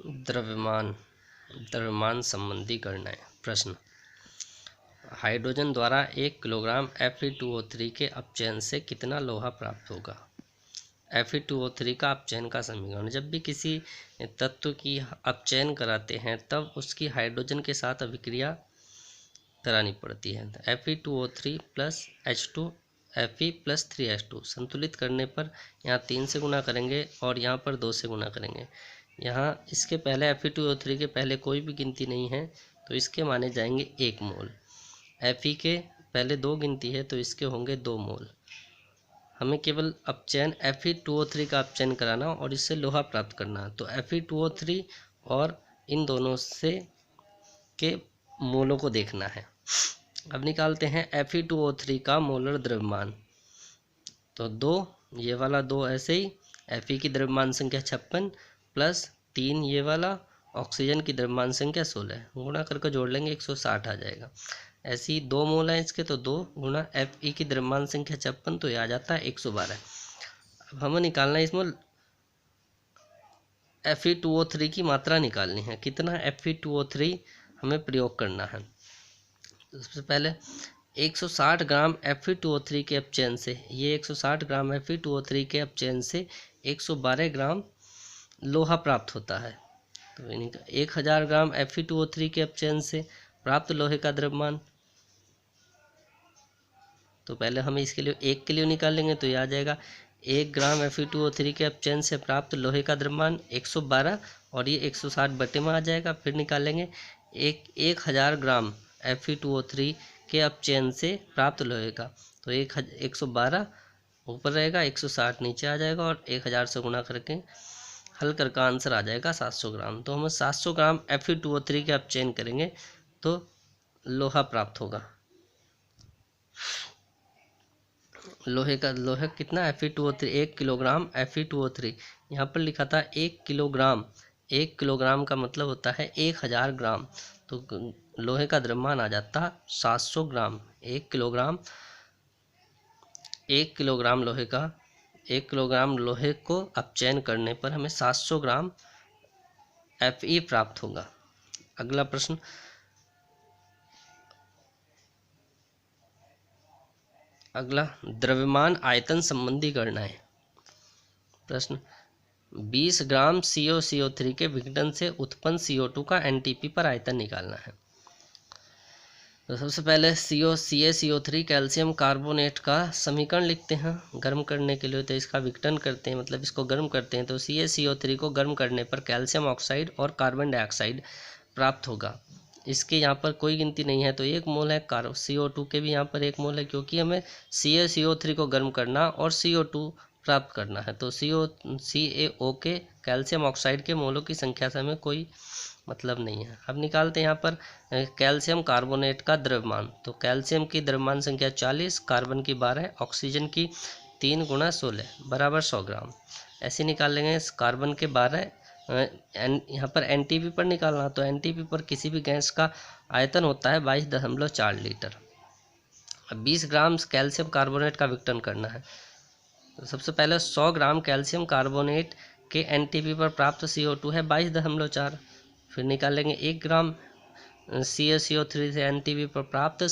द्रव्यमान द्रव्यमान संबंधी गणनाएं। प्रश्न, हाइड्रोजन द्वारा 1 किलोग्राम Fe2O3 के अपचयन से कितना लोहा प्राप्त होगा। Fe2O3 का अपचयन का समीकरण। जब भी किसी तत्व की अपचयन कराते हैं तब उसकी हाइड्रोजन के साथ अभिक्रिया करानी पड़ती है। Fe2O3 plus H2 Fe plus 3H2 संतुलित करने पर यहाँ 3 से गुना करेंगे और यहाँ पर 2 से गुना करेंगे। यहाँ इसके पहले Fe2O3 के पहले कोई भी गिनती नहीं है तो इसके माने जाएंगे 1 मोल। Fe के पहले 2 गिनती है तो इसके होंगे 2 मोल। हमें केवल अपचयन Fe2O3 का अपचयन कराना और इससे लोहा प्राप्त करना। तो Fe2O3 और इन दोनों से के मोलों को देखना है। अब निकालते हैं Fe2O3 का मोलर द्रव्यमान। तो 2, ये वाला 2 ऐसे ही, Fe की द्रव्यमान संख्या 56 प्लस 3 ये वाला, ऑक्सीजन की द्रव्यमान संख्या 16, गुणा करके जोड़ लेंगे 160 आ जाएगा। ऐसे ही 2 मोल है इसके तो 2 गुणा Fe की द्रव्यमान संख्या 56 तो ये आ जाता है 112। अब हमें निकालना है इसमें Fe2O3 की मात्रा निकालनी है, कितना Fe2O3 हमें प्रयोग करना है। तो सबसे पहले 160 ग्राम Fe2O3 के अपचयन से, ये 160 ग्राम Fe2O3 के अपचयन से 112 ग्राम लोहा प्राप्त होता है। तो 1000 ग्राम Fe2O3 के अपचयन से प्राप्त लोहे का द्रव्यमान, तो पहले हम इसके लिए 1 किलो निकाल लेंगे तो ये आ जाएगा 1 ग्राम Fe2O3 के अपचयन से प्राप्त लोहे का द्रव्यमान 112 और ये 160 बटे में आ जाएगा। फिर निकालेंगे 1000 ग्राम Fe2O3 के अपचयन से प्राप्त लोहे का, तो 112 ऊपर रहेगा, 160 नीचे आ जाएगा और 1000 से गुणा करके हल करके आंसर आ जाएगा 700 ग्राम। तो हम 700 ग्राम Fe2O3 के अपचयन करेंगे तो लोहा प्राप्त होगा। लोहे कितना Fe2O3, 1 किलोग्राम Fe2O3, यहाँ पर लिखा था 1 किलोग्राम। 1 किलोग्राम का मतलब होता है 1000 ग्राम, तो लोहे का द्रव्यमान आ जाता है 700 ग्राम। 1 किलोग्राम लोहे का, 1 किलोग्राम लोहे को अपचयन करने पर हमें 700 ग्राम Fe प्राप्त होगा। अगला प्रश्न, द्रव्यमान आयतन संबंधी गणनाएं। प्रश्न, 20 ग्राम CuCO3 के विघटन से उत्पन्न CO2 का NTP पर आयतन निकालना है। तो सबसे पहले CaCO3 कैल्शियम कार्बोनेट का समीकरण लिखते हैं। गर्म करने के लिए तो इसका विघटन करते हैं, मतलब इसको गर्म करते हैं। तो CaCO3 को गर्म करने पर कैल्शियम ऑक्साइड और कार्बन डाइऑक्साइड प्राप्त होगा। इसके यहाँ पर कोई गिनती नहीं है तो 1 मोल है। CO2 के भी यहाँ पर 1 मोल है, क्योंकि हमें CaCO3 को गर्म करना और CO2 प्राप्त करना है। तो CaO के कैल्शियम ऑक्साइड के मोलों की संख्या से हमें कोई मतलब नहीं है। अब निकालते हैं यहाँ पर कैल्शियम कार्बोनेट का द्रव्यमान। तो कैल्शियम की द्रव्यमान संख्या 40, कार्बन की 12, ऑक्सीजन की 3 गुणा 16 बराबर 100 ग्राम। ऐसे निकाल लेंगे। कार्बन के 12, यहाँ पर NTP पर निकालना, तो NTP पर किसी भी गैस का आयतन होता है 22.4 लीटर। अब 20 ग्राम कैल्शियम कार्बोनेट का विघटन करना है। तो सबसे पहले 100 ग्राम कैल्शियम कार्बोनेट के NTP पर प्राप्त CO2 है 22.4। फिर निकालेंगे 1 ग्राम CaCO3 से NTP पर प्राप्त